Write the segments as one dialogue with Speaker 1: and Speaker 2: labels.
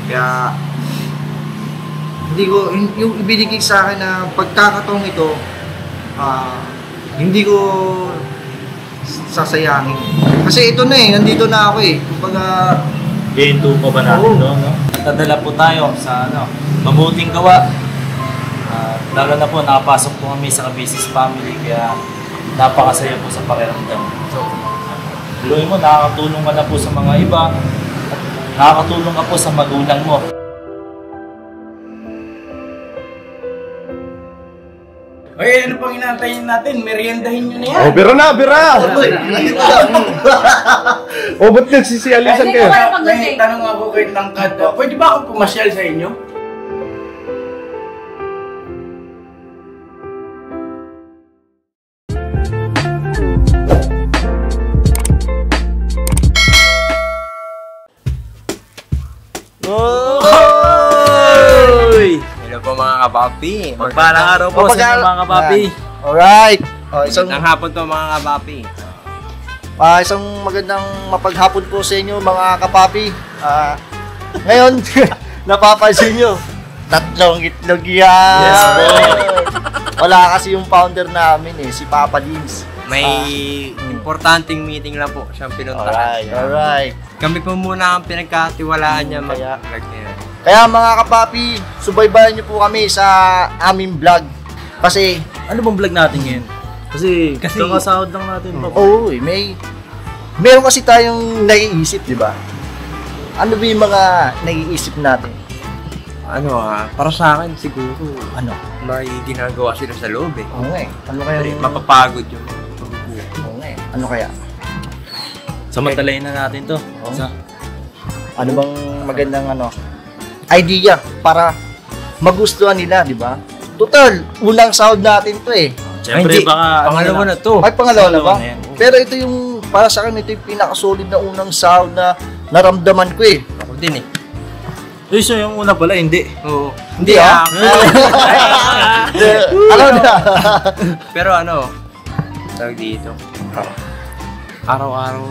Speaker 1: Kaya hindi ko, yung ibinigay sa akin na pagkakataong ito, hindi ko sasayangin. Kasi ito na nandito na ako Kumbaga,
Speaker 2: Game 2 pa ba natin no? Nadala po tayo sa mabuting gawa. Lalo na po, nakapasok po kami sa Business Family, kaya napakasaya po sa pakiramdam. So, luloy mo, nakakatulong ka na po sa mga iba, at nakakatulong ka po sa magulang mo.
Speaker 3: Oy, ano pang inaantayin natin? Meriendahin nyo na yan.
Speaker 4: Oh, bira na, bira! Oh, ba't nagsisialisan kayo?
Speaker 3: May tanong ako kay Tangkad. Pwede ba ako pumasyal sa inyo?
Speaker 5: Hello po mga kapapi.
Speaker 2: Magpalang araw po sa inyo mga kapapi.
Speaker 1: Alright.
Speaker 5: Magandang hapon po mga kapapi.
Speaker 1: Isang magandang mapaghapon po sa inyo mga kapapi. Ngayon, napapansin nyo, tatlong itlog yan.
Speaker 2: Yes,
Speaker 1: Wala kasi yung founder namin si Papa Dins.
Speaker 5: May importanteng meeting lang po siyang pinuntahan.
Speaker 1: Alright.
Speaker 5: Kami po muna ang pinagkatiwalaan niya
Speaker 1: Kaya-
Speaker 5: mag-vlog niya.
Speaker 1: Kaya mga kapapi, subaybayan nyo po kami sa aming vlog. Kasi,
Speaker 2: Ano bang vlog natin ngayon? Kasi kakasahod lang natin pa.
Speaker 1: meron kasi tayong naiisip, di ba? Ano ba yung mga naiisip natin?
Speaker 5: Para sa akin siguro,
Speaker 1: Ano?
Speaker 5: may ginagawa sila sa loob
Speaker 1: Oo nga Ano kaya?
Speaker 5: Mapapagod yung
Speaker 1: Oo nga Ano kaya?
Speaker 2: Samantalayin na natin to.
Speaker 1: Ano bang magandang idea para magustuhan nila, di ba? Total, unang sahod natin to
Speaker 2: Siyempre baka
Speaker 5: pangalawa na to.
Speaker 1: Ay, pangalawa na ba?
Speaker 2: na yan.
Speaker 1: Pero ito yung, para sa akin, ito yung pinakasolid na unang sahod na naramdaman ko
Speaker 5: Ako din
Speaker 2: So yung una pala, hindi.
Speaker 5: Oo.
Speaker 1: Hindi Alam na.
Speaker 5: Pero tawag dito. Araw-araw,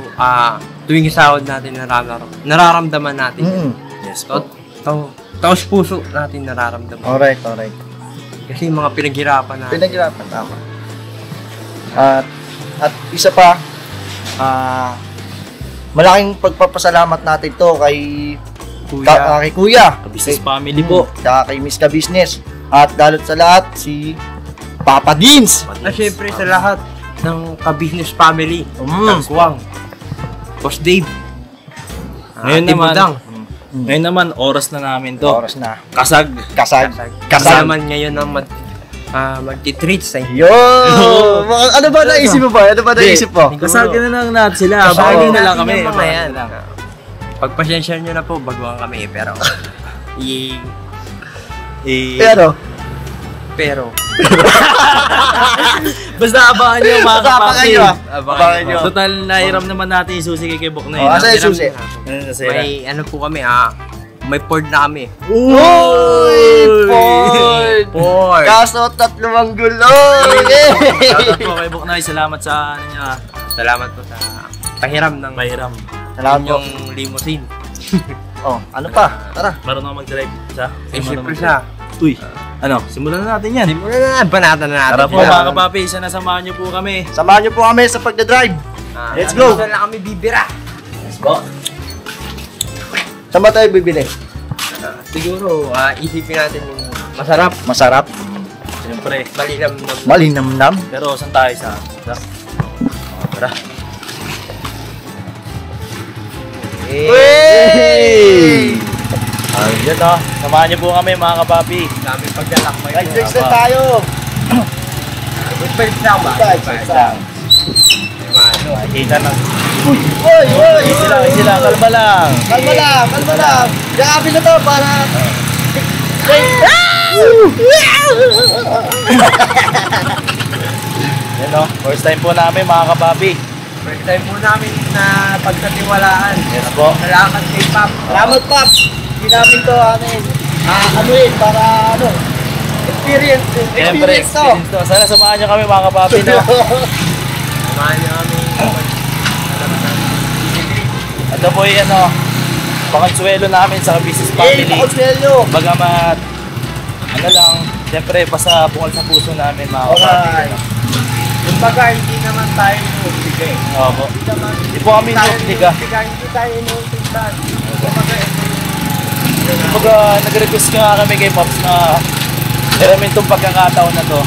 Speaker 5: tuwing sahod natin nararamdaman natin.
Speaker 2: Yes po.
Speaker 5: Taos puso natin nararamdaman.
Speaker 1: Alright.
Speaker 5: Kasi yung mga pinaghirapan natin.
Speaker 1: Pinaghirapan, tama. At isa pa, malaking pagpapasalamat natin to kay kay Kuya.
Speaker 2: Business Family po.
Speaker 1: Kay Miss Ka Business. At lalo't sa lahat, si Papa Dins.
Speaker 5: At syempre sa lahat ng ka-business family. Kuwang. Boss Dave.
Speaker 2: Ngayon naman, oras na namin to.
Speaker 1: Oras na.
Speaker 2: Kasag.
Speaker 5: Naman ngayon ang magti-treat sa inyo.
Speaker 1: Ano ba naisip mo ba?
Speaker 2: Kasagin na lang natin sila. Bagay na lang kami.
Speaker 5: Mga yan. Pagpasensya nyo na po, baguhan kami. Pero
Speaker 2: basta abangan nyo mga kapapi.
Speaker 1: Abangan nyo.
Speaker 2: Total, nahiram naman natin yung susi kay Kebok na yun.
Speaker 1: Asa yung susi?
Speaker 5: may po kami may board na kami.
Speaker 1: Uy!
Speaker 5: Board!
Speaker 1: Kaso 3 gulo!
Speaker 2: Shoutout po kay Bok na, salamat sa niya.
Speaker 5: Salamat po sa pahiram ng
Speaker 1: Salamat po.
Speaker 5: yung limousine.
Speaker 1: Ano pa? Tara.
Speaker 2: Marunong mag-drive siya.
Speaker 5: Siyempre siya.
Speaker 2: Uy, simulan na natin yan.
Speaker 5: Banatan na natin.
Speaker 2: Tara po mga kapapi, isa na samahan nyo po kami.
Speaker 1: Samahan nyo po kami sa pagdadrive. Let's go!
Speaker 5: Saan lang kami bibira?
Speaker 2: Let's go.
Speaker 1: Saan ba tayo bibili?
Speaker 5: Siguro, isipin natin yung masarap.
Speaker 1: Masarap.
Speaker 2: Siyempre.
Speaker 1: Malinamnam.
Speaker 2: Pero saan tayo sa? Tara.
Speaker 1: Hey!
Speaker 2: Ayun samahan niyo po kami mga kapapi.
Speaker 5: Dami paglalakbay.
Speaker 1: Guys, na tayo!
Speaker 5: Good vibes lang ba?
Speaker 1: Guys, lang.
Speaker 2: Kita lang.
Speaker 1: Uy!
Speaker 2: Easy lang, kalma lang.
Speaker 1: Kalma lang. Yakapin na to para...
Speaker 2: Yan first time po namin mga kapapi.
Speaker 5: First time po namin na pagkatiwalaan.
Speaker 2: Yes po.
Speaker 5: Salamat kay Pap.
Speaker 1: Salamat, Pap! Hindi namin to, para experience to.
Speaker 2: Sana samahan niyo kami mga kapapi na.
Speaker 5: Samahan niyo kami.
Speaker 2: Ito po yung pakonsuelo namin sa business family.
Speaker 1: Pakonsuelo.
Speaker 2: Bagamat, ano lang, siyempre, basta bukal sa puso namin mga
Speaker 1: Alright.
Speaker 5: Kumbaga, hindi naman tayo inuubliga eh.
Speaker 2: Opo. Hindi po kami inuubliga.
Speaker 5: Hindi tayo inuubliga.
Speaker 2: Kumbaga, nag-request nga kami kay Pops na hiramin itong pagkakataon na to.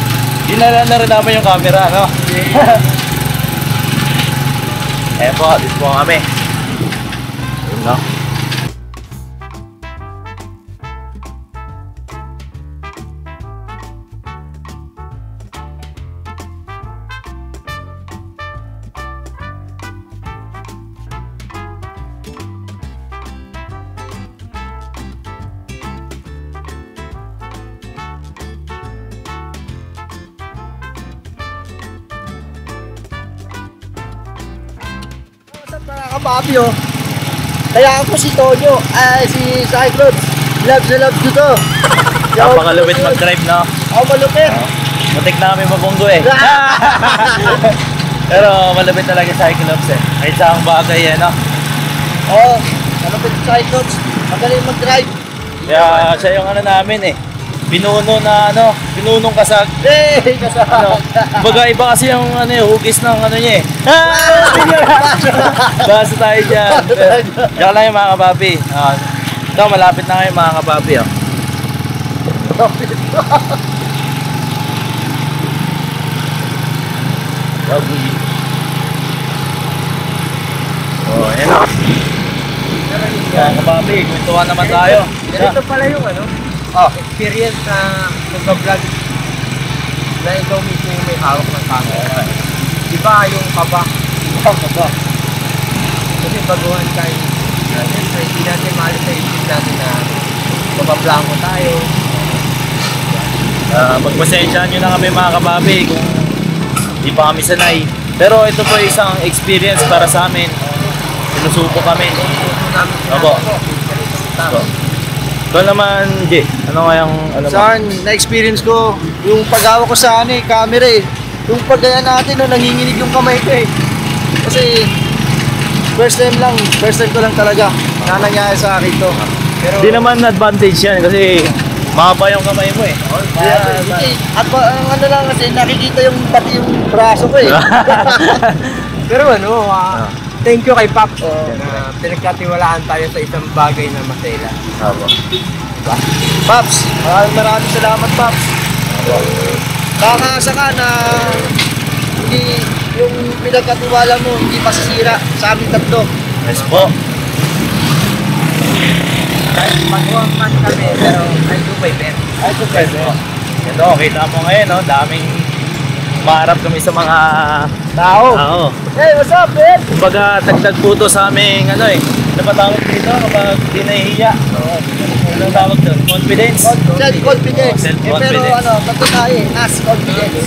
Speaker 2: Dinala na rin namin yung camera, no? Eh po, dito po kami. Yun, no?
Speaker 1: Mga kapapi, oh. Kaya ako si Tonyo, si Cyclops. Loves na loves ko to.
Speaker 2: Napakalupit mag-drive, no?
Speaker 1: Ako malupit.
Speaker 2: Matik na kami mabunggo eh. Pero malupit talaga sa Cyclops eh. Kahit sa ang bagay eh, no?
Speaker 1: Oo, malupit si Cyclops. Magaling mag-drive.
Speaker 2: Kaya siya yung ano namin eh. Pinuno na ano, pinunong kasag.
Speaker 1: Hey, kasama.
Speaker 2: Ano, baga iba kasi yung ano, hugis ng ano niya eh. Basta tayo dyan. Diyan lang yung mga kapapi. Ito, malapit na kayo mga kapapi. Oh. Oh, ayan o. Mga kapapi, kwentuhan naman tayo.
Speaker 5: Ganito pala yung ano, experience na nag-vlog na ikaw mismo yung may hawak ng camera. Iba yung kaba. Kasi baguhan tayo. Siyempre, hindi natin maalis sa isip natin na mabablanko tayo.
Speaker 2: Pagpasensyahan nyo na kami mga kapapi kung di pa kami sanay. Pero ito po isang experience para sa amin. Sinusuko kami. Opo. Ito naman, J, ano nga yung ano mo?
Speaker 1: Saan, na-experience ko, yung pag-hawak ko sa ano eh, camera eh. Yung pagkaya natin, no, nanginginig yung kamay ko eh. Kasi, first time ko lang talaga na nangyari sa akin to. Pero,
Speaker 2: Di naman advantage yan kasi mahaba yung kamay mo eh.
Speaker 1: at ang ano lang kasi, nakikita yung pati yung braso ko eh.
Speaker 5: Pero ano, thank you kay Pop na pinagkatiwalaan tayo sa isang bagay na masela.
Speaker 2: Opo.
Speaker 1: Paps, maraming salamat Paps. Kakasa ka na hindi yung pinagkatiwala mo hindi masisira sa amin tatlo.
Speaker 2: Yes po.
Speaker 5: Kahit pag-uwang man kami, pero I do my best.
Speaker 2: Ay, ito pwede. Ito, kita mo ngayon, no? Daming maharap kami sa mga
Speaker 1: Tao.
Speaker 2: tao.
Speaker 1: Hey, what's up, man?
Speaker 2: Kumbaga, tagtag po to sa aming, ano eh, ano ba tawag dito kapag di nahihiya? Ano tawag doon? Confidence?
Speaker 1: Self-confidence.
Speaker 2: Self-confidence.
Speaker 1: Pero ano, tatlo tayo eh, as confidence.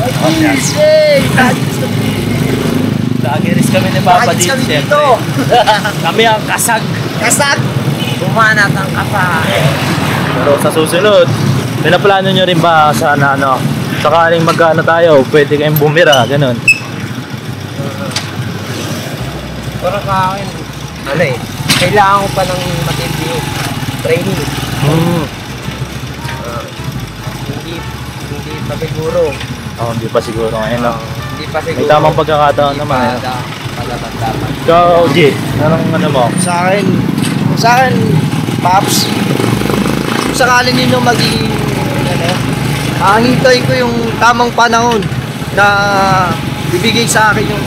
Speaker 1: Please, hey!
Speaker 2: Kagiris kami ni Papa
Speaker 1: Bakit
Speaker 2: din,
Speaker 1: kami
Speaker 2: siyempre.
Speaker 1: dito?
Speaker 2: Kami ang kasag.
Speaker 1: Kasag!
Speaker 5: Bumanat ang kasa.
Speaker 2: Pero sa susunod, pinaplano nyo rin ba sa ano, sakaling magkano tayo, pwede kayong bumira, ganun.
Speaker 5: Pero sa akin, ano eh, kailangan ko pa ng matindi training. Hindi pa siguro.
Speaker 2: Oh, hindi pa siguro ngayon, no?
Speaker 5: Hindi pa siguro.
Speaker 2: May tamang pagkakataon
Speaker 5: Hindi
Speaker 2: naman.
Speaker 5: pa dapat.
Speaker 2: Ikaw, G, anong ano mo?
Speaker 1: Sa akin, Paps, kung sakaling ninyo maging, hintayin ko yung tamang panahon na bibigay sa akin yung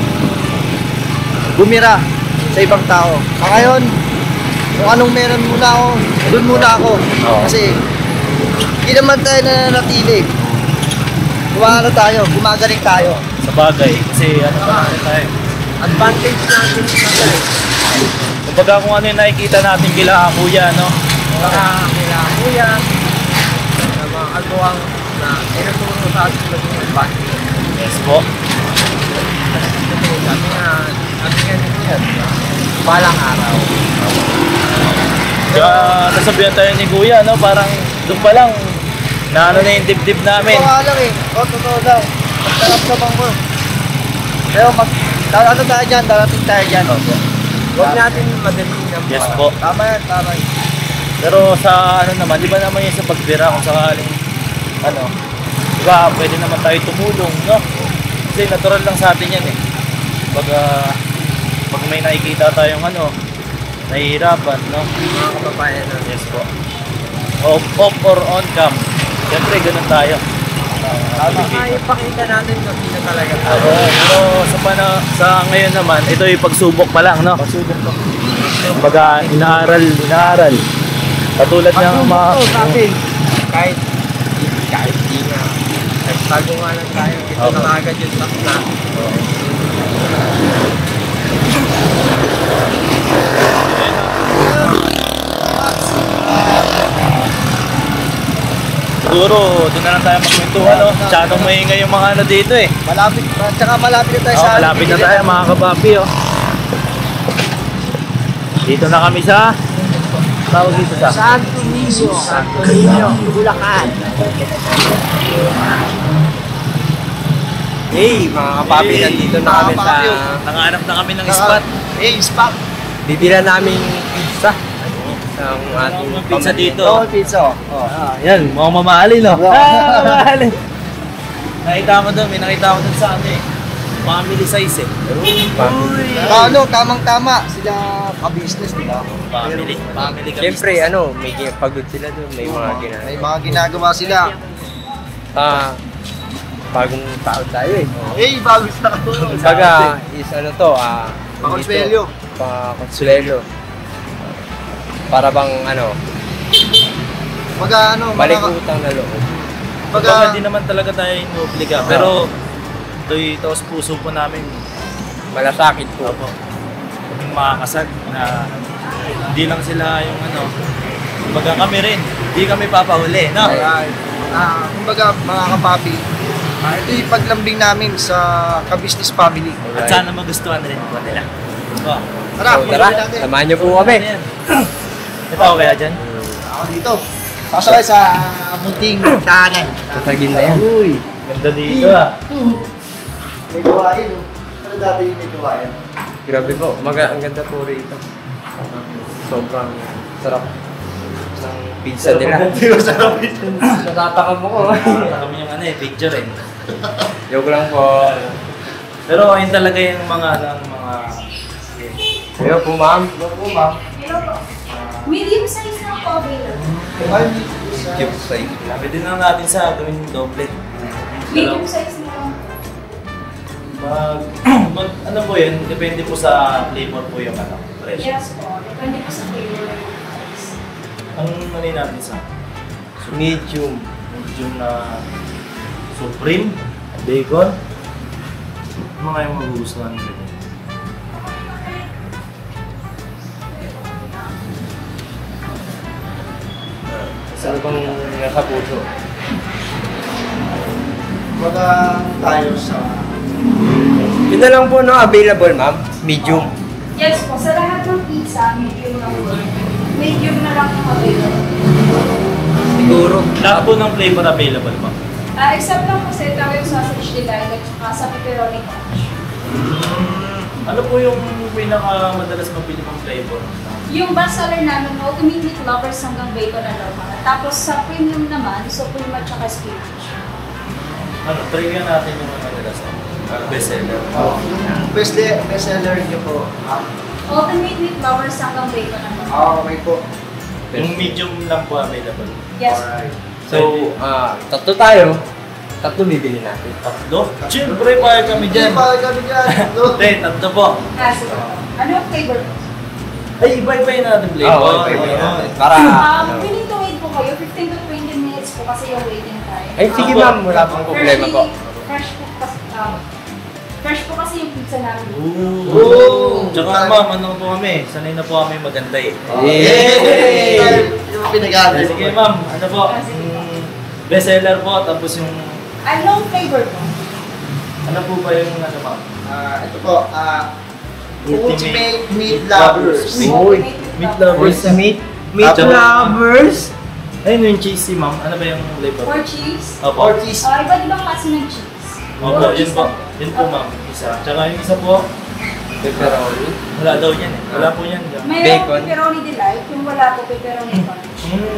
Speaker 1: bumira sa ibang tao. Sa ngayon, kung anong meron muna ako, doon muna ako.
Speaker 2: Oo.
Speaker 1: Kasi, hindi naman tayo nananatili. Gumagaling tayo.
Speaker 2: Sa bagay, kasi ano naman tayo.
Speaker 5: Advantage natin sa
Speaker 2: Kumbaga kung ano yung nakikita natin kila kuya, no?
Speaker 5: Saka kailangan mo yan na mga kagawang na tinuturo sa atin maging advantage.
Speaker 2: Yes po.
Speaker 5: Kasi sabi nga nito yan, balang araw.
Speaker 2: Kaya nasabihan tayo ni kuya, no? Parang doon pa lang, na ano na yung dibdib namin.
Speaker 1: Totoo lang eh. Totoo lang. Magtarap-tapang ko. Pero ano tayo dyan, darating tayo dyan.
Speaker 5: Huwag natin madaliin ang
Speaker 2: Yes po.
Speaker 1: Tama yan, tama yan.
Speaker 2: Pero sa ano naman, di ba naman yun sa pagbira kung sakaling ano, di ba pwede naman tayo tumulong, no? Kasi natural lang sa atin yan eh. Pag may nakikita tayong ano, nahihirapan, no?
Speaker 5: mga kababayan natin.
Speaker 2: Yes po. Off or on cam. Siyempre, ganun tayo.
Speaker 5: Ipakita natin kung sino talaga
Speaker 2: Ako, pero sa ngayon naman, ito yung pagsubok pa lang, no?
Speaker 1: Pagsubok to.
Speaker 2: Kumbaga, inaaral. Katulad ng mga...
Speaker 5: kahit di nga. Nagtago nga lang tayo. Ito
Speaker 2: Okay.
Speaker 5: na agad yung stock na.
Speaker 2: Siguro, doon na lang tayo magkwentuhan, no? Masyadong maingay yung mga ano dito eh.
Speaker 1: Malapit, tsaka malapit na tayo sa...
Speaker 2: Malapit na tayo mga kapapi, oh. Dito na kami sa... Tawag dito sa...
Speaker 5: Santo Niño, Bulacan. Hey, mga kapapi, nandito na kami sa...
Speaker 2: Nanganap na kami ng spot.
Speaker 1: Spot.
Speaker 5: Bibila namin pizza. Ang ating
Speaker 2: Ang pizza dito.
Speaker 1: Double pizza. Oh.
Speaker 2: Yan, mukhang mamahali, no? Mamahali. Nakita mo doon, may nakita mo doon sa ano eh. Family size eh.
Speaker 1: Ano, tamang-tama. Sila ka-business, di ba?
Speaker 2: Family ka
Speaker 5: Siyempre, may pagod sila doon. May mga ginagawa.
Speaker 1: May mga ginagawa sila.
Speaker 5: Bagong tao tayo eh.
Speaker 1: Bago sa ako.
Speaker 5: Baga, is
Speaker 1: Pakonsuelyo.
Speaker 5: Pakonsuelyo. Para bang
Speaker 1: Baga
Speaker 5: balik utang na loob.
Speaker 2: Baga, hindi naman talaga tayo inuobliga. Pero, ito'y taos puso po namin.
Speaker 5: Malasakit po.
Speaker 2: Opo. Yung makakasal na hindi lang sila yung baga kami rin. Hindi kami papahuli, no?
Speaker 1: Kumbaga mga kapapi, ito yung paglambing namin sa ka-business family.
Speaker 2: At sana magustuhan rin po nila. Oh.
Speaker 1: Tara,
Speaker 5: So, tara,
Speaker 1: natin.
Speaker 5: samahan niyo po kami.
Speaker 2: Ano yan? Ito ako kaya dyan?
Speaker 1: Ako dito. Pasaway sa munting tahanan.
Speaker 5: Tatagin na yan.
Speaker 2: Uy, ganda dito ah.
Speaker 1: May gawain, no? Ano dati yung may gawain?
Speaker 5: Grabe po, ang ganda po rito. Sobrang sarap ng pizza nila.
Speaker 1: Sarap ito.
Speaker 5: Natatakam mo ko.
Speaker 2: Nakita kami yung picture eh.
Speaker 5: Joke lang po.
Speaker 2: Pero ayun talaga yung mga
Speaker 5: Hello po ma'am.
Speaker 1: ma'am.
Speaker 6: Hello po. Medium size na po available.
Speaker 5: Cute size.
Speaker 2: Pwede na natin sa gawin yung doble.
Speaker 6: Medium size na po.
Speaker 2: Ano po yun? Depende po sa flavor po yung presyo.
Speaker 6: Yes po. Depende po sa flavor.
Speaker 2: Ang natin sa
Speaker 5: Medium.
Speaker 2: medium na supreme, bacon. Mga yung magugustuhan nila.
Speaker 5: Saan bang nasa puso?
Speaker 1: Baga tayo sa...
Speaker 5: Yun na lang po available ma'am. Medium.
Speaker 6: Yes po. Sa lahat ng pizza, medium lang po. Medium na lang yung available.
Speaker 5: Siguro.
Speaker 2: Lahat po ng flavor available po.
Speaker 6: Except lang po sa Italian sausage delight at saka sa pepperoni crunch.
Speaker 2: Ano po yung pinaka-madalas mabili mong flavor?
Speaker 6: Yung bestseller namin, ultimate meat lovers hanggang bacon and aroma. Tapos sa premium naman, supreme at saka spinach.
Speaker 2: Try nga natin yung madalas bestseller.
Speaker 1: Yung bestseller niyo po.
Speaker 6: Ultimate meat lovers hanggang bacon and aroma.
Speaker 1: Okay po.
Speaker 2: Yung medium lang po available.
Speaker 6: Yes.
Speaker 1: Alright.
Speaker 5: So, tatlo tayo. Tatlo bibili natin.
Speaker 2: Tatlo? Siyempre, payag kami
Speaker 1: Hindi,
Speaker 2: dyan.
Speaker 1: bakit kami dyan?
Speaker 2: Hindi, tatlo po.
Speaker 6: Kasi ano yung flavor po?
Speaker 2: Ay, iba-iba yun natin flavor.
Speaker 5: Oo, iba-iba natin. Para,
Speaker 6: Willing to wait po kayo, 15 to 20 minutes po kasi yung waiting time.
Speaker 5: Ay, sige ma'am, wala pang problema po.
Speaker 6: Fresh po kasi yung pizza namin.
Speaker 2: Oo. Tsaka ma'am, ano po kami? Sanay na po kami maganda eh.
Speaker 1: Yay! Yung pinag-aabot.
Speaker 2: Sige ma'am, ano po? Bestseller po, tapos yung...
Speaker 6: Anong flavor po?
Speaker 2: Ano po ba yung ano ma'am?
Speaker 1: Ito po, Ultimate Meat Lovers.
Speaker 2: Uy, meat lovers.
Speaker 5: Meat
Speaker 2: Tsaka-
Speaker 5: lovers.
Speaker 2: Ayun yung cheesy ma'am. Ano ba yung flavor?
Speaker 6: Or cheese?
Speaker 2: Opo.
Speaker 1: Ortiz.
Speaker 6: Iba't ibang klase ng cheese.
Speaker 2: Opo, yun po. Yun po ma'am. Isa. Tsaka yung isa po,
Speaker 5: Pepperoni.
Speaker 2: Wala daw yan eh. Wala po yan.
Speaker 6: Mayroong
Speaker 5: Bacon.
Speaker 6: pepperoni delight, yung wala po pepperoni pa.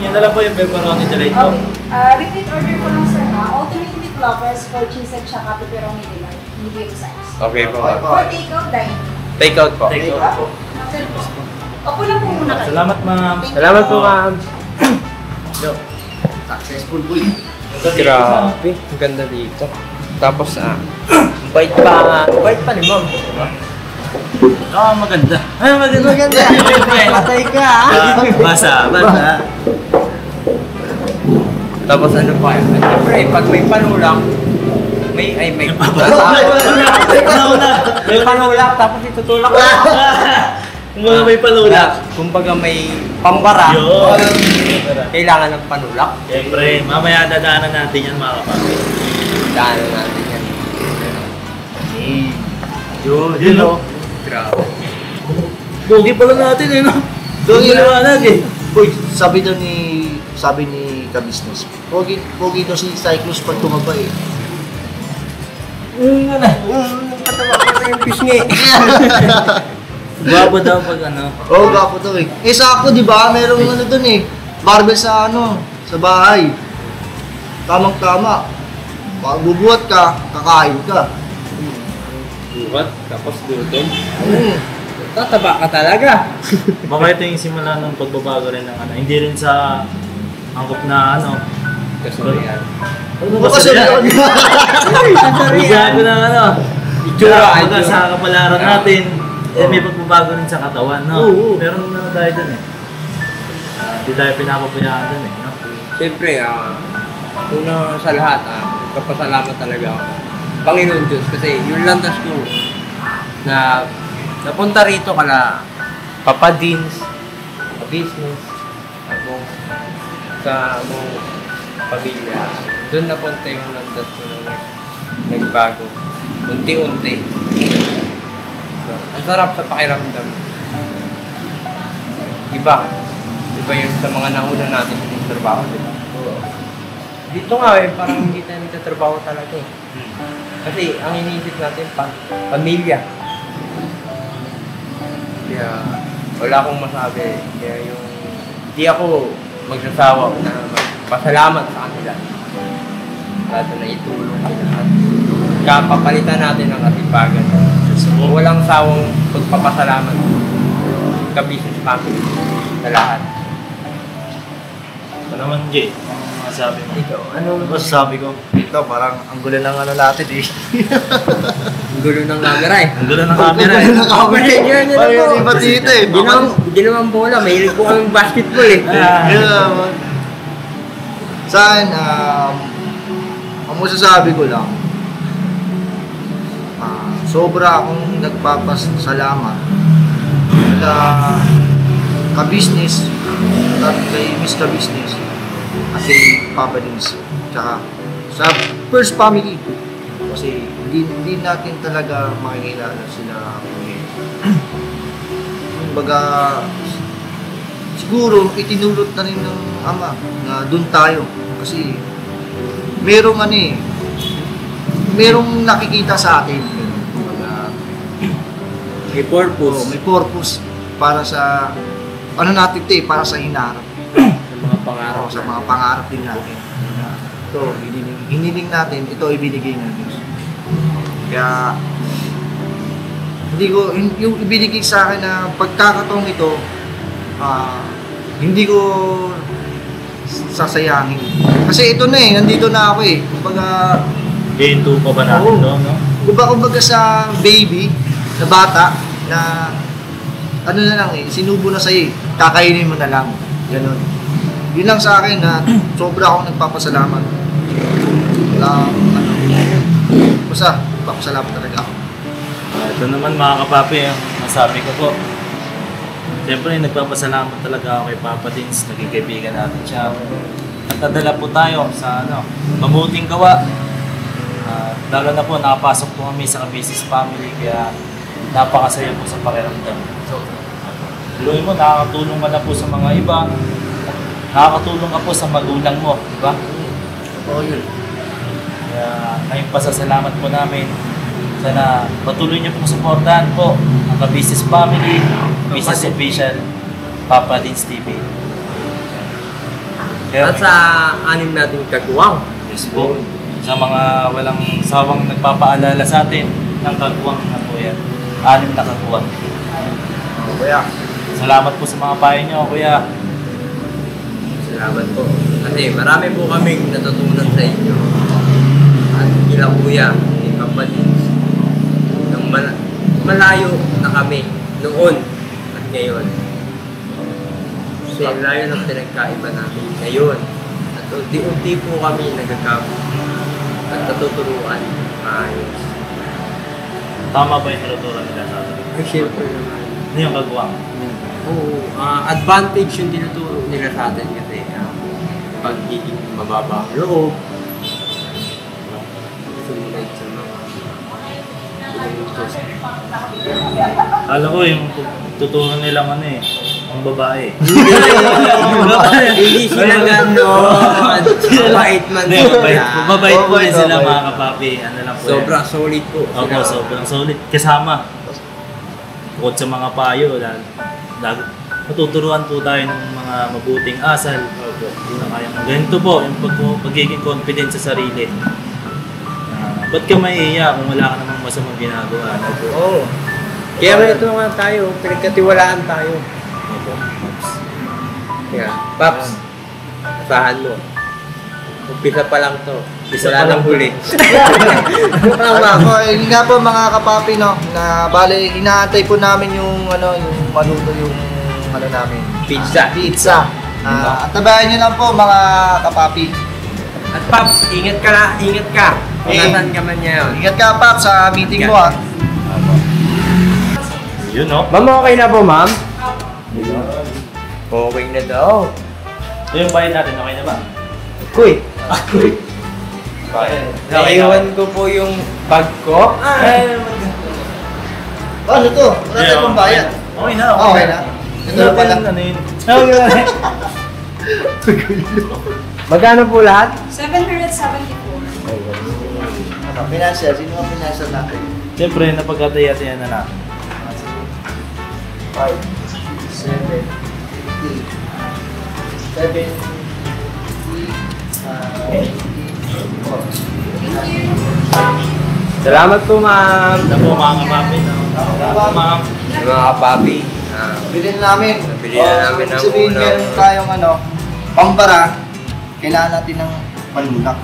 Speaker 2: Yan na lang po yung pepperoni delight ko.
Speaker 6: Okay. Repeat order ko lang sir ha. Ultimate meat lovers for cheese at saka pepperoni delight. Medium size.
Speaker 5: Okay po.
Speaker 1: Okay po.
Speaker 6: For takeout, dine.
Speaker 5: Take out po.
Speaker 2: Take out po.
Speaker 6: Sir po. Opo lang po muna kayo.
Speaker 2: Salamat ma'am.
Speaker 5: Salamat po, ma'am.
Speaker 1: Successful boy.
Speaker 5: Grabe, ang ganda dito. Tapos bait pa ni ma'am.
Speaker 2: Maganda. Ay, maganda.
Speaker 5: Patay ka
Speaker 2: Basa.
Speaker 5: Tapos ano pa yun? Siyempre, pag may panulak, may panulak, tapos itutulak ko.
Speaker 2: Kung may palula.
Speaker 5: Kumbaga may pambara.
Speaker 2: Yun.
Speaker 5: Kailangan ng panulak.
Speaker 2: Siyempre, mamaya dadaanan natin yan mga kapatid.
Speaker 5: Daanan natin yan.
Speaker 2: Yun o.
Speaker 5: Grabe.
Speaker 2: Pogi pala natin eh, no?
Speaker 1: Pogi na.
Speaker 2: Liwanag eh.
Speaker 1: Uy, sabi ni ka-business, pogi daw si Cyclos pag tumaba eh.
Speaker 5: Katawa ko yung pisngi.
Speaker 2: Gwapo daw pag ano.
Speaker 1: Oo, gapo daw eh. Eh, sakto, di ba? Merong ano dun eh. Barbell sa sa bahay. Tamang-tama. Pag bubuhat ka, kakain ka.
Speaker 2: Bukat, tapos dutong.
Speaker 5: Tataba ka talaga.
Speaker 2: Baka ito yung simula ng pagbabago rin ng ano. Hindi rin sa angkop na ano.
Speaker 5: Kasurian.
Speaker 1: Baka sabihan niya.
Speaker 2: Bigago ng ano.
Speaker 5: Itsura,
Speaker 2: Itsura.
Speaker 5: itsura.
Speaker 2: Sa kapalaran natin. Eh, may pagbabago rin sa katawan, no?
Speaker 1: Oo.
Speaker 2: Pero ano tayo dun eh. Hindi tayo pinapapayaan dun eh, no?
Speaker 5: Siyempre, una sa lahat, kapasalamat talaga ako. Panginoon Diyos, kasi yung landas ko na napunta rito kala Papa Deans, business, sa pamilya. Doon napunta yung landas ko na nagbago. Unti-unti. Ang sarap sa pakiramdam. Iba. Iba yung sa mga nauna natin yung trabaho, di ba? Dito nga parang hindi tayo nagtatrabaho talaga eh. Kasi ang iniisip natin, pamilya. Kaya wala akong masabi. Kaya yung hindi ako magsasawa na magpasalamat sa kanila. Lalo na itulong nila at kapapalitan natin ang katipagan. Walang sawang pagpapasalamat ka-business family sa lahat.
Speaker 2: Ito naman, Jay. Masabi mo.
Speaker 5: Ito, ano
Speaker 1: Masasabi ko, ito parang ang gulo ng ano natin eh.
Speaker 5: ang gulo ng camera eh.
Speaker 2: Ang gulo ng camera eh.
Speaker 1: Ang gulo ng camera eh.
Speaker 5: Yun, yun,
Speaker 1: Ay,
Speaker 5: ako.
Speaker 1: iba dito eh.
Speaker 5: Hindi naman bola, mahilig ko kaming basketball eh.
Speaker 1: Yeah, sa akin, ang masasabi ko lang, sobra akong nagpapasalamat sa ka-business at kay Miss Ka-business at kay Papa Dins tsaka sa first family kasi hindi natin talaga makikilala sila kumbaga siguro itinulot na rin ng ama na doon tayo kasi merong merong nakikita sa atin kumbaga
Speaker 5: May purpose.
Speaker 1: may purpose para sa ano natin para sa hinaharap
Speaker 5: Sa mga pangarap.
Speaker 1: sa mga pangarap din natin ito hiniling natin ito ibinigay ng Diyos kaya hindi ko yung ibinigay sa akin na pagkakataong ito hindi ko sasayangin kasi ito na nandito na ako kumbaga
Speaker 2: Game 2 pa ba natin, no?
Speaker 1: kumbaga sa baby na bata na ano na lang sinubo na sa'yo kakainin mo na lang ganun yun lang sa akin na sobra akong nagpapasalamat basta nagpapasalamat talaga ako
Speaker 2: Ito naman mga kapapi, masabi ko po. Siyempre, nagpapasalamat talaga ako kay Papa Dins, naging kaibigan natin siya. At nadala po tayo sa mabuting gawa. Lalo na po, nakapasok po kami sa business family, kaya napakasaya po sa pakiramdam. Tuloy mo, nakakatulong ka na po sa mga iba, nakakatulong ka po sa magulang mo, di ba?
Speaker 1: oo yun
Speaker 2: Kaya ngayong pasasalamat po namin. Sana patuloy niyo pong suportahan po ka-business family, business official, Papa Dins TV.
Speaker 5: At sa anim nating kagwang.
Speaker 2: Yes po. Sa mga walang sawang nagpapaalala sa atin ng kagwang na po yan. 6 na kagwang.
Speaker 1: Kuya.
Speaker 2: Salamat po sa mga payo nyo, Kuya.
Speaker 5: Salamat po. Kasi marami po kaming natutunan sa inyo. At kila kuya, ni kapatid, nang malayo na kami noon at ngayon. Kasi layo ng pinagkaiba namin ngayon. At unti-unti po kami nagkakabo at natuturuan maayos.
Speaker 2: Tama ba yung tinuturan nila sa atin?
Speaker 5: Ay, syempre naman.
Speaker 2: Ano yung kagwang?
Speaker 5: Oo, advantage yung tinuturo nila sa atin kasi pagiging mababa ang loob, sumunod sa mga utos.
Speaker 2: Alam ko yung tuturuan nilang ano eh, ang babae.
Speaker 5: Hindi sila gano'n. Mabait man
Speaker 2: Hindi, mabait po rin sila mga kapapi. Ano lang po
Speaker 5: Sobra solid po.
Speaker 2: Opo, sobrang solid. Kasama. Bukod sa mga payo, matuturuan po tayo ng mga mabuting asal. Hindi na kayang ganito po, yung pagiging confident sa sarili. Ba't ka maiiyak kung wala ka namang masamang ginagawa?
Speaker 5: Oo. Kaya ganito nga tayo, pinagkatiwalaan tayo.
Speaker 2: Opo, Pops.
Speaker 5: Kaya, Paps, asahan mo. Umpisa pa lang to.
Speaker 2: Umpisa
Speaker 5: Wala
Speaker 2: pa lang
Speaker 5: nang huli.
Speaker 1: Yun nga po mga kapapi, no, na bale, inaantay po namin yung, yung maluto yung, namin.
Speaker 5: Pizza.
Speaker 1: Pizza. At tabayan nyo lang po mga kapapi.
Speaker 5: At Paps, ingat ka na, ingat ka. Kung nasan ka man ngayon.
Speaker 1: Ingat ka, Pap, sa meeting mo,
Speaker 2: Yun, no?
Speaker 5: Ma'am, okay na po, ma'am? Okay na daw.
Speaker 2: Ito yung bayad natin, okay na ba?
Speaker 5: Kuy. Naiwan ko po yung bag ko.
Speaker 1: Ano to? Wala tayo pang bayad.
Speaker 2: Okay na,
Speaker 1: Okay na. Ito na pala.
Speaker 5: Magkano po lahat?
Speaker 6: 774.
Speaker 1: Financial, sino ang financial natin?
Speaker 2: Siyempre, napagkatay-atayan na natin.
Speaker 1: 5, 7, 8, 7, 8,
Speaker 5: Salamat po, ma'am.
Speaker 2: Ito po mga kapapi. Ma'am.
Speaker 5: Mga kapapi.
Speaker 1: Bilhin namin.
Speaker 5: Nabili na namin ng
Speaker 1: sabihin
Speaker 5: unang-
Speaker 1: meron tayong pambara, kailangan natin ng manulak.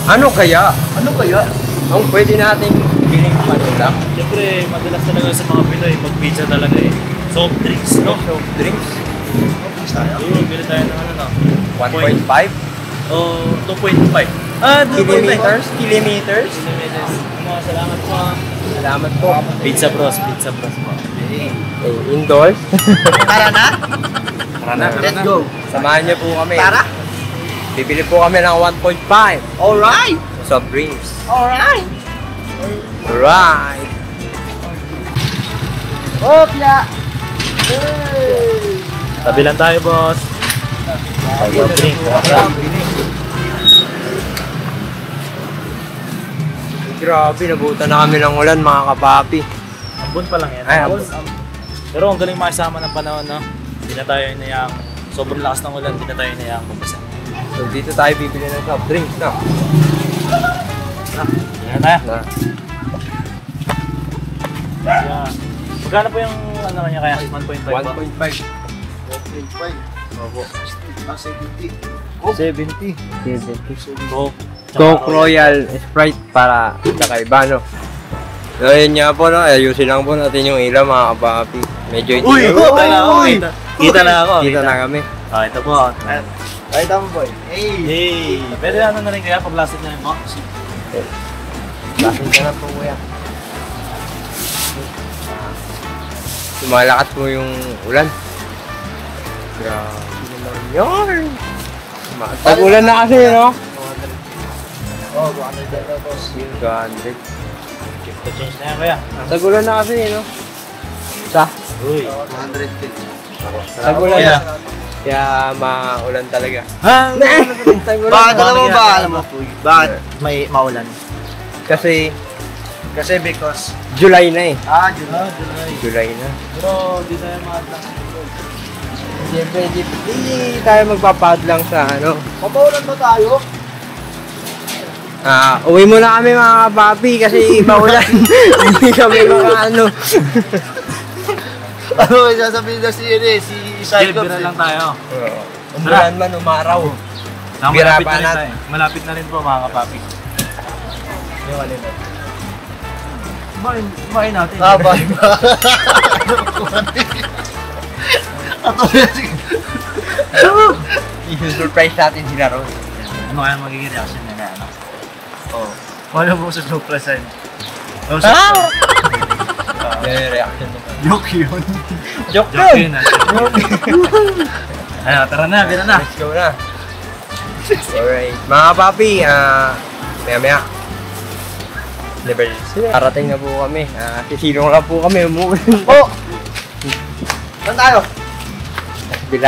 Speaker 5: Ano kaya?
Speaker 1: Ano kaya?
Speaker 5: Ang pwede nating biling manulak?
Speaker 2: Siyempre, madalas talaga sa mga Pinoy, mag-pizza talaga eh. Soft drinks, no?
Speaker 5: Soft drinks?
Speaker 2: Ayun, bili tayo ng ano, no?
Speaker 5: 1.5?
Speaker 2: O 2.5. Ah, 2.5.
Speaker 5: Kilometers?
Speaker 2: Salamat po.
Speaker 5: Salamat po.
Speaker 2: Pizza Bros po.
Speaker 5: Indoors?
Speaker 1: Tara na?
Speaker 2: Tara na.
Speaker 1: Let's go.
Speaker 5: Samahan niyo po kami.
Speaker 1: Tara.
Speaker 5: Bibili po kami ng 1.5.
Speaker 1: Alright.
Speaker 5: Soft drinks.
Speaker 1: Alright.
Speaker 5: Right.
Speaker 1: Opya.
Speaker 2: Tabi lang tayo, boss. Soft drink.
Speaker 5: Grabe, nabutan na kami ng ulan mga kapapi.
Speaker 2: Ambon pa lang yan.
Speaker 5: Ay, ambon.
Speaker 2: Pero ang galing makisama ng panahon, no? Hindi na tayo inayang, sobrang lakas ng ulan, hindi na tayo inayang bumasa.
Speaker 5: So dito tayo bibili ng soft drinks, no?
Speaker 2: Hindi na tayo.
Speaker 5: Na.
Speaker 2: Yeah. Magkano po yung ano kanya kaya? 1.5 ba?
Speaker 5: 1.5.
Speaker 1: 1.5. Opo. 70.
Speaker 2: 70. Coke.
Speaker 5: Coke Royal Sprite para kakaiba, no? So yun nga po, no? Ayusin lang po natin yung ilaw mga kapapi. Medyo
Speaker 2: Uy! Kita na ako. Kita na ako.
Speaker 5: Kita na kami.
Speaker 2: Ah, ito po.
Speaker 1: Ay, tama boy. Hey.
Speaker 2: Hey! Pwede ano na rin kaya? Pa-plastic na rin po?
Speaker 5: Bakit ka na po, kuya? Lumalakas po yung ulan. Grabe naman yun. Tag-ulan na kasi, no?
Speaker 1: Oh, 200 na boss.
Speaker 5: 200.
Speaker 2: Shift to change na yan kaya.
Speaker 5: Tag-ulan na kasi, no? Sa?
Speaker 2: Uy!
Speaker 1: 150.
Speaker 5: Tag-ulan
Speaker 2: Kaya.
Speaker 5: na. Kaya maulan talaga.
Speaker 2: Ha?
Speaker 1: Bakit alam mo ba? Alam mo, bakit may maulan?
Speaker 5: Kasi
Speaker 1: Kasi because...
Speaker 5: July na eh.
Speaker 1: July.
Speaker 5: July na.
Speaker 2: Pero di tayo makatlang.
Speaker 5: Siyempre, hindi tayo magpapadlang sa ano.
Speaker 1: Papaulan ba tayo?
Speaker 5: Uwi muna kami mga papi kasi maulan. Hindi kami ano.
Speaker 1: Ano yung sasabihin na si Cyclops?
Speaker 2: Bira lang tayo.
Speaker 5: Umulan man, umaraw.
Speaker 2: Malapit
Speaker 5: pa
Speaker 2: na rin
Speaker 5: natin.
Speaker 2: tayo. Malapit na rin po mga kapapi. Yung alin na. Kumain natin.
Speaker 1: Bye.
Speaker 5: I-surprise natin sila ron.
Speaker 2: Ano kaya magiging reaction nila? Ano?
Speaker 1: Oh. Paano mo sa surprise sign?
Speaker 5: Reaction naman.
Speaker 1: Joke yun.
Speaker 5: Joke
Speaker 2: Joke yun. Ano, tara na, bira na.
Speaker 5: Let's go na. Alright. Mga papi, maya-maya. Parating na po kami. Sisilong lang po kami. Umuulan.
Speaker 1: Oh! Saan tayo?
Speaker 5: Bila.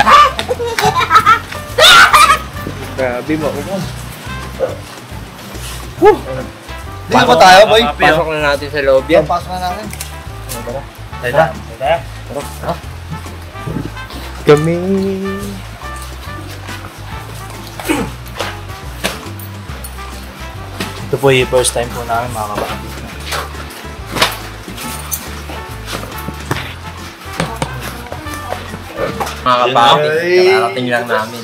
Speaker 5: Grabe mo.
Speaker 1: Dito ba tayo, boy?
Speaker 5: Pasok na natin sa loob yan.
Speaker 1: Pasok na natin.
Speaker 2: Tara.
Speaker 5: Kami.
Speaker 2: Ito po yung first time po namin mga kapapi.
Speaker 5: Mga kapapi.
Speaker 1: Ay.
Speaker 5: Nakarating lang namin.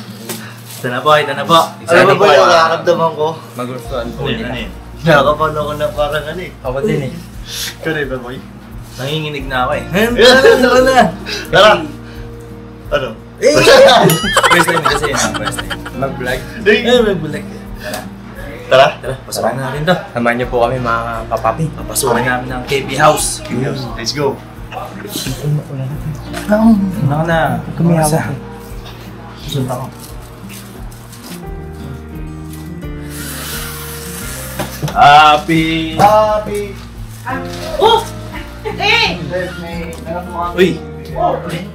Speaker 2: Ito na po, ito na po.
Speaker 1: Alam mo ba yung nakakamdaman ko?
Speaker 5: Magustuhan po
Speaker 2: Ano
Speaker 5: nila.
Speaker 2: yun?
Speaker 1: Nakakapano ko na parang ano eh.
Speaker 5: Ako din eh.
Speaker 1: Kaya ba, boy?
Speaker 2: Nanginginig na ako eh.
Speaker 1: Tara na! Tara! Ano?
Speaker 2: First time kasi yun. First time.
Speaker 5: Mag-vlog.
Speaker 2: May bulag.
Speaker 1: Tara!
Speaker 2: Tara, pasakan natin to.
Speaker 5: Samahan niyo po kami mga kapapi.
Speaker 2: Papasukan namin ng KB House.
Speaker 1: Let's go!
Speaker 2: Ano na?
Speaker 5: Kumihawa.
Speaker 2: Sunta ko. Happy!
Speaker 6: Oh! Eh!
Speaker 2: Uy!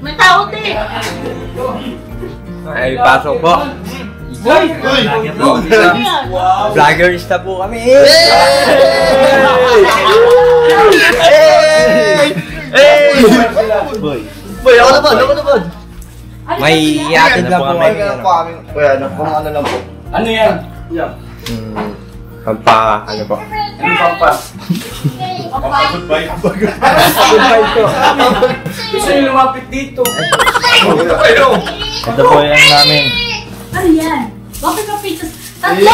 Speaker 6: May tao eh!
Speaker 5: Ay, pasok po.
Speaker 2: Lagyan po.
Speaker 6: Ano yan?
Speaker 5: Vloggerista po kami.
Speaker 2: Boy!
Speaker 1: Boy, ako naman! Ako naman!
Speaker 5: May iatid lang po kami.
Speaker 1: Kuya, ano? Kung ano lang po.
Speaker 3: Ano yan?
Speaker 5: Ano po?
Speaker 3: Anong pampas?
Speaker 5: Goodbye po.
Speaker 3: Gusto nyo lumapit dito.
Speaker 2: Ito po yan namin.
Speaker 6: Ano yan? Bakit ka pitas? Tatlo!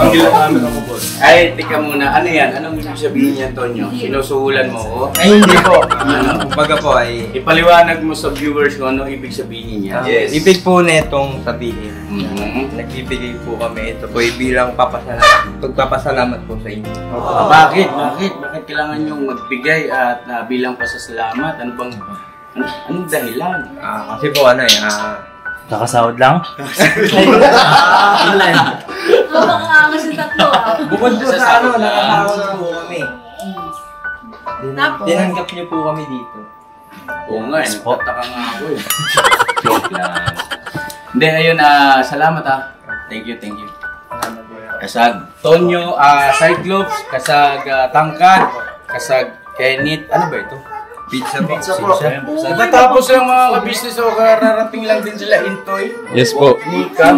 Speaker 3: Ang gila namin ako, boss. Ay, tika muna. Ano yan? Anong ibig sabihin yan, Tonyo? Sinusuhulan mo ko?
Speaker 5: Ay, hindi po.
Speaker 3: Ano?
Speaker 5: Kumbaga po ay...
Speaker 3: Ipaliwanag mo sa viewers kung anong ibig sabihin niya.
Speaker 5: Ibig po netong sabihin.
Speaker 3: Mhm.
Speaker 5: Nagbibigay po kami. Ito po ay bilang pagpapasalamat po sa inyo.
Speaker 3: Bakit? Bakit kailangan nyo magbigay at bilang pasasalamat? Ano bang... Anong dahilan?
Speaker 5: Kasi po ano
Speaker 2: Kakasahod lang?
Speaker 6: Napakaangas yung tatlo ah.
Speaker 5: bukod po sa ano, nakatawag po kami.
Speaker 6: Tapos?
Speaker 5: Tinanggap niyo po kami dito.
Speaker 3: Oo nga, nagtataka nga ako eh. Joke lang. Hindi, ayun, salamat Thank you. Kasag Tonyo, Cyclops, kasag Tangkad, kasag Kenneth, ano ba ito?
Speaker 5: Pizza po.
Speaker 3: Natapos lang mga ka-business o kararating lang din sila Intoy.
Speaker 5: Yes po.
Speaker 3: Nika.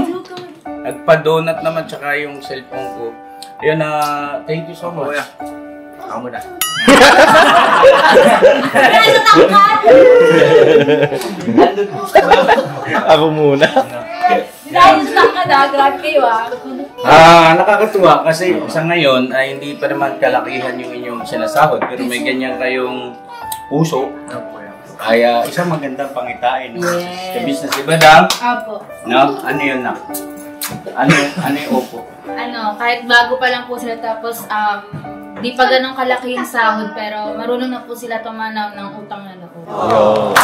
Speaker 3: Nagpa-donut naman tsaka yung cellphone ko. Ayun, thank you so much. Ako muna.
Speaker 6: Kaya sa tangkad!
Speaker 4: Ako muna.
Speaker 6: Dahil sa tangkad grabe kayo ah.
Speaker 3: Nakakatuwa kasi sa ngayon ay hindi pa naman kalakihan yung inyong sinasahod pero may ganyan kayong puso. Ay isang magandang pangitain.
Speaker 6: Yes.
Speaker 3: Sa business, diba, Dam?
Speaker 6: Apo.
Speaker 3: No? Ano yun na? Ano yung opo?
Speaker 6: Ano, kahit bago pa lang po sila tapos di pa ganun kalaki yung sahod pero marunong na po sila tumanaw ng utang na loob.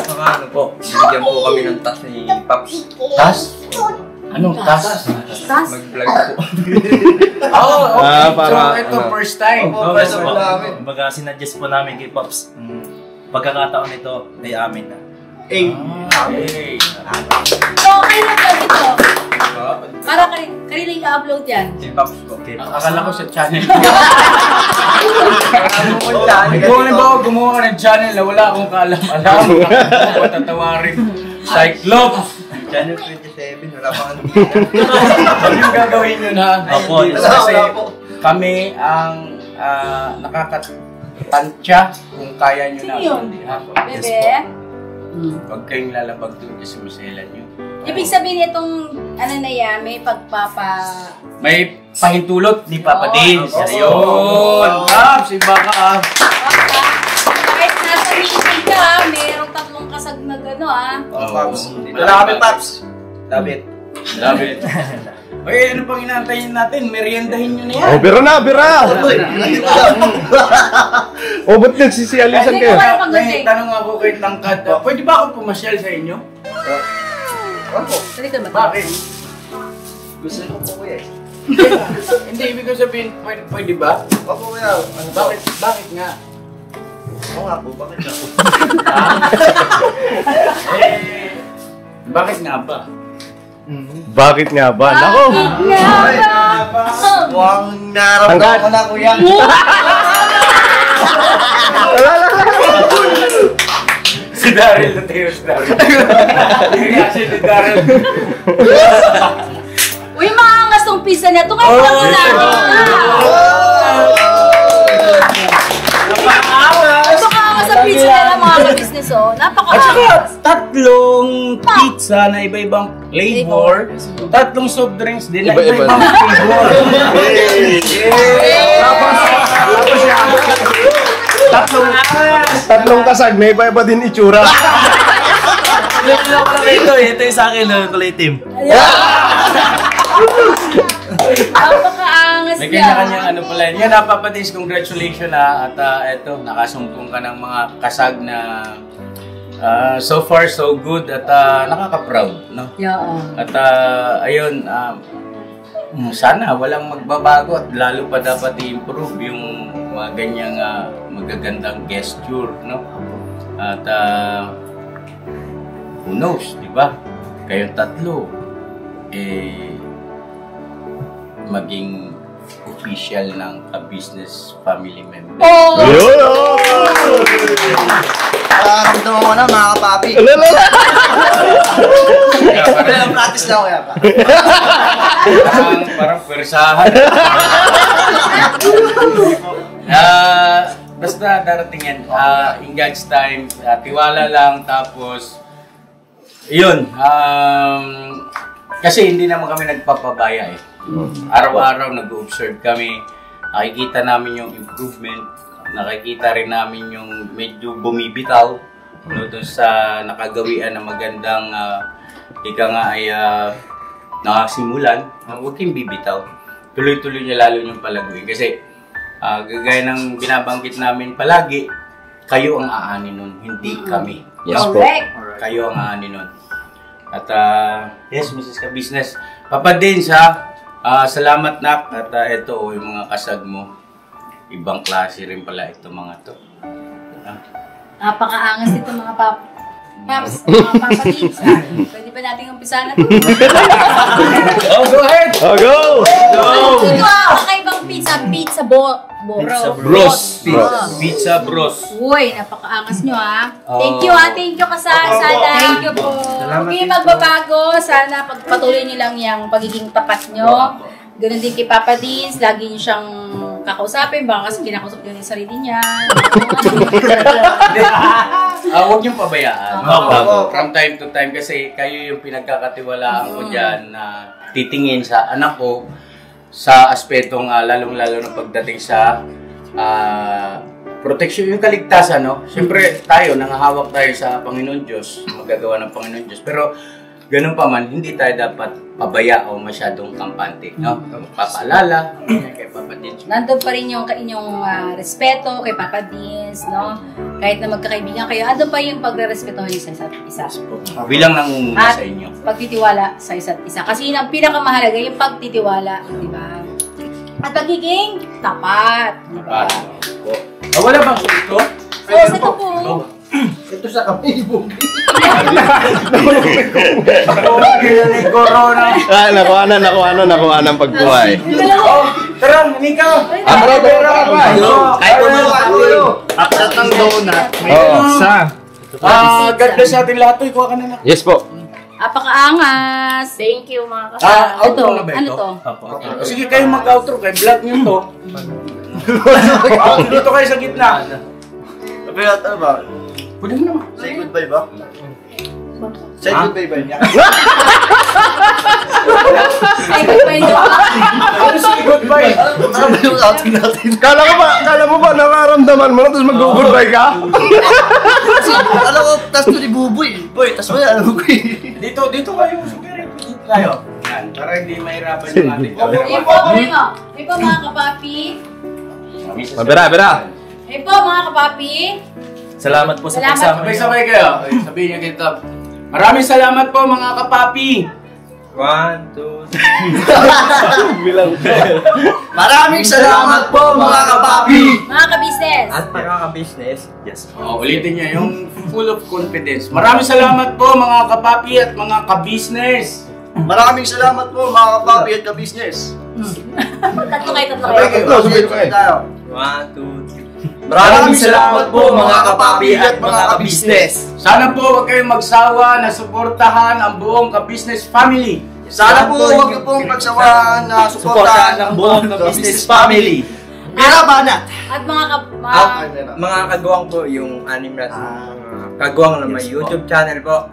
Speaker 5: Saka ano po, bigyan po kami ng tas ni Paps.
Speaker 3: Tas? Anong tas?
Speaker 6: Tas?
Speaker 5: Mag-vlog po.
Speaker 3: Okay.
Speaker 4: para,
Speaker 3: So, ito first time.
Speaker 1: First time namin.
Speaker 2: Kumbaga, sinuggest po namin kay Pops. Pagkakataon nito ay amin na.
Speaker 3: Okay.
Speaker 6: So, okay na ba ito?
Speaker 7: Para kanila i-upload yan.
Speaker 3: Si Pops ko. Akala ko sa channel.
Speaker 1: Channel.
Speaker 3: Kung halimbawa gumawa ka ng channel na wala akong kaalam-alam, ako patatawarin. Cyclops!
Speaker 5: Channel 27, wala pa ano.
Speaker 3: Ano yung gagawin yun ha?
Speaker 2: Opo,
Speaker 3: Kasi kami ang nakakatansya kung kaya nyo na.
Speaker 7: Sino yun?
Speaker 3: Ha?
Speaker 7: Bebe?
Speaker 3: Huwag kayong lalabag doon kasi maselan nyo.
Speaker 7: Ibig sabihin itong, ano na yan, may
Speaker 3: May pahintulot ni Papa Dins.
Speaker 1: Oo.
Speaker 3: Ayun! Pops! Iba ka ah!
Speaker 7: Kahit nasa meeting ka, mayroong 3 kasag na gano
Speaker 1: Oh, Paps. Dito na kami, Paps. David.
Speaker 3: Love it. Oye, ano pang inaantayin natin? Meriendahin nyo na yan.
Speaker 4: Oh, bira na, bira! Oh, ba't nagsisialisan kayo?
Speaker 3: May tanong ako kay Tangkad. Pwede ba ako pumasyal sa inyo?
Speaker 1: Opo.
Speaker 3: Bakit?
Speaker 1: Gusto ko po kuya eh.
Speaker 3: Hindi, ibig ko sabihin, pwede ba?
Speaker 1: Opo kuya. Ano ba?
Speaker 3: Bakit nga?
Speaker 1: Oo nga po, bakit nga po?
Speaker 3: Bakit nga ba?
Speaker 4: Bakit nga ba? Nako!
Speaker 1: Mukhang naramdaman ko na kuya.
Speaker 3: Si Daryl na tayo si Daryl. Reaction ni Daryl.
Speaker 7: Uy, maangas tong pizza na ito. Kaya lang natin. Ito kaangas sa pizza na mga ka-business, oh.
Speaker 3: At
Speaker 7: Napakaangas.
Speaker 3: saka, 3 pizza na iba-ibang flavor, 3 soft drinks din na
Speaker 4: Iba-iba.
Speaker 3: iba-ibang flavor.
Speaker 4: Tatlong kasag, may iba-iba din itsura.
Speaker 2: Ito yung sa akin, kulay team.
Speaker 7: Napakaangas
Speaker 3: May
Speaker 7: niya.
Speaker 3: kanya-kanyang ano pala yun. Yan, napapatis, congratulations ha. At eto, nakasumpong ka ng mga kasag na so far so good at nakaka-proud, no?
Speaker 7: Yeah.
Speaker 3: At ayun, sana walang magbabago at lalo pa dapat i-improve yung mga ganyang magagandang gesture, no? At who knows, di ba? Kayong tatlo, maging official ng ka-business family member.
Speaker 7: Oh!
Speaker 1: Nararamdaman ko na mga kapapi. Practice na kuya pa.
Speaker 3: Parang pwersahan. Basta darating yan. In God's time, tiwala lang. Tapos, yun. Kasi hindi naman kami nagpapabaya eh. Araw-araw nag-observe kami. Nakikita namin yung improvement. Nakikita rin namin yung medyo bumibitaw. No, doon sa nakagawian na magandang ika nga ay nakasimulan. Huwag kayong bibitaw. Tuloy-tuloy niya lalo yung palaguin. Kasi gagaya ng binabanggit namin palagi, kayo ang aani nun, hindi kami.
Speaker 4: Yes po.
Speaker 7: Correct.
Speaker 3: Kayo ang aani nun. At yes, Mrs. Ka-Business. Papa Dins ha, salamat nak. At ito yung mga kasag mo. Ibang klase rin pala ito mga to.
Speaker 7: Napakaangas nito mga Paps, mga papatins. Pwede ba natin umpisa na ito?
Speaker 3: Oh, go ahead!
Speaker 4: Oh, go!
Speaker 7: Ito kakaibang pizza. Pizza bros.
Speaker 3: Pizza Bros.
Speaker 7: Uy, napakaangas nyo ha. Thank you ha. Thank you kasasada. Thank you po. Okay, magbabago. Sana pagpatuloy nyo lang yung pagiging tapat nyo. Ganun din kay Papa Dins. Lagi nyo siyang kakausapin. Baka kasi kinakausap nyo yung sarili niya.
Speaker 3: Huwag niyong pabayaan. From time to time kasi kayo yung pinagkakatiwalaan ko dyan na titingin sa anak ko sa aspetong lalong-lalo na pagdating sa protection, yung kaligtasan, no? Siyempre tayo, nangahawak tayo sa Panginoon Diyos, magagawa ng Panginoon Diyos. Pero ganun pa man, hindi tayo dapat pabaya o masyadong kampante, no? Papaalala, kay Papa Dins.
Speaker 7: Nandun pa rin yung inyong respeto kay Papa Dins, no? Kahit na magkakaibigan kayo, andun pa yung pagre-respeto nyo sa isa't isa.
Speaker 3: Bilang nangunguna
Speaker 7: At
Speaker 3: sa inyo.
Speaker 7: pagtitiwala sa isa't isa. Kasi yun ang pinakamahalaga, yung pagtitiwala, di ba? At pagiging tapat, di ba?
Speaker 3: Wala bang ito?
Speaker 7: So, ito po.
Speaker 3: Ito
Speaker 1: sa kami, bugi.
Speaker 3: Corona.
Speaker 4: Nakuha ng pagbuhay.
Speaker 3: Tara, Mika.
Speaker 1: Kahit ano.
Speaker 4: Aklat ng donut.
Speaker 3: God bless natin lahat to. Ikuha ka na.
Speaker 4: Yes po.
Speaker 7: Apakaangas. Thank you mga kasama.
Speaker 3: Outro na ba ito?
Speaker 7: Ano to?
Speaker 3: Sige kayo mag-outro kay vlog nyo to. Dito kayo sa gitna.
Speaker 1: Sabi natin ano ba?
Speaker 3: Pwede mo naman.
Speaker 1: Say goodbye ba? Say goodbye ba niya?
Speaker 7: Ay, goodbye nyo.
Speaker 3: Ano sige goodbye?
Speaker 1: Ano yung outing natin?
Speaker 4: Kala mo ba nararamdaman mo na tapos mag-goodbye ka?
Speaker 1: Kasi, alam ko, tas to ni Buboy. Boy, tas mo yan, alam ko eh.
Speaker 3: Dito kayo. Sige, dito tayo. Yan, para hindi mahirapan yung ating
Speaker 7: Hey po mga kapapi.
Speaker 4: Mabira.
Speaker 7: Hey po mga kapapi.
Speaker 2: Salamat po sa
Speaker 7: Salamat.
Speaker 2: pagsama niyo.
Speaker 3: Sabay-sabay kayo. Sabihin niyo dito. Maraming salamat po mga kapapi.
Speaker 5: 1, 2, 3.
Speaker 1: Maraming salamat po mga kapapi!
Speaker 7: Mga kabisnes.
Speaker 5: At makaka-business.
Speaker 2: Yes.
Speaker 3: Ulitin niya yung full of confidence. Maraming salamat po mga kapapi at mga kabisnes.
Speaker 1: Maraming salamat po mga kapapi at ka-business.
Speaker 7: Tatlo kayo.
Speaker 1: Sige, tayo.
Speaker 5: 1, 2, 3.
Speaker 1: Maraming salamat po mga kapapi at mga ka-business.
Speaker 3: Sana po huwag kayong magsawa na suportahan ang buong ka-business family.
Speaker 1: Sana po huwag niyo pong pagsawaan na suportahan
Speaker 2: ng buong business family.
Speaker 1: Mira Banat!
Speaker 7: At
Speaker 5: Mga kagawang po, yung anim na kagawang na may YouTube channel po.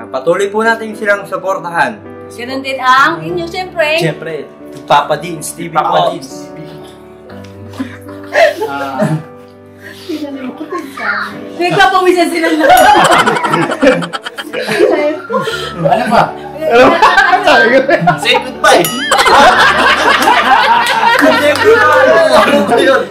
Speaker 5: Patuloy po natin silang suportahan.
Speaker 7: ganun din ang inyong siyempre.
Speaker 2: Siyempre, Papa Deans, TV Papa Deans.
Speaker 7: Nagpapawisan sila na.
Speaker 3: Ano ba?
Speaker 1: Say goodbye!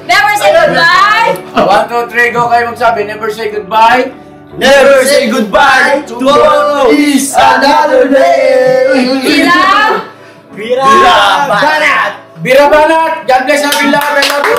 Speaker 7: Never say goodbye.
Speaker 3: 1, 2, 3, go kayo magsabi. Never say goodbye.
Speaker 1: Never say goodbye! Tomorrow is another day!
Speaker 7: Bilang.
Speaker 1: Mira Banat!
Speaker 3: Bira Banat! God bless natin lahat. I love you.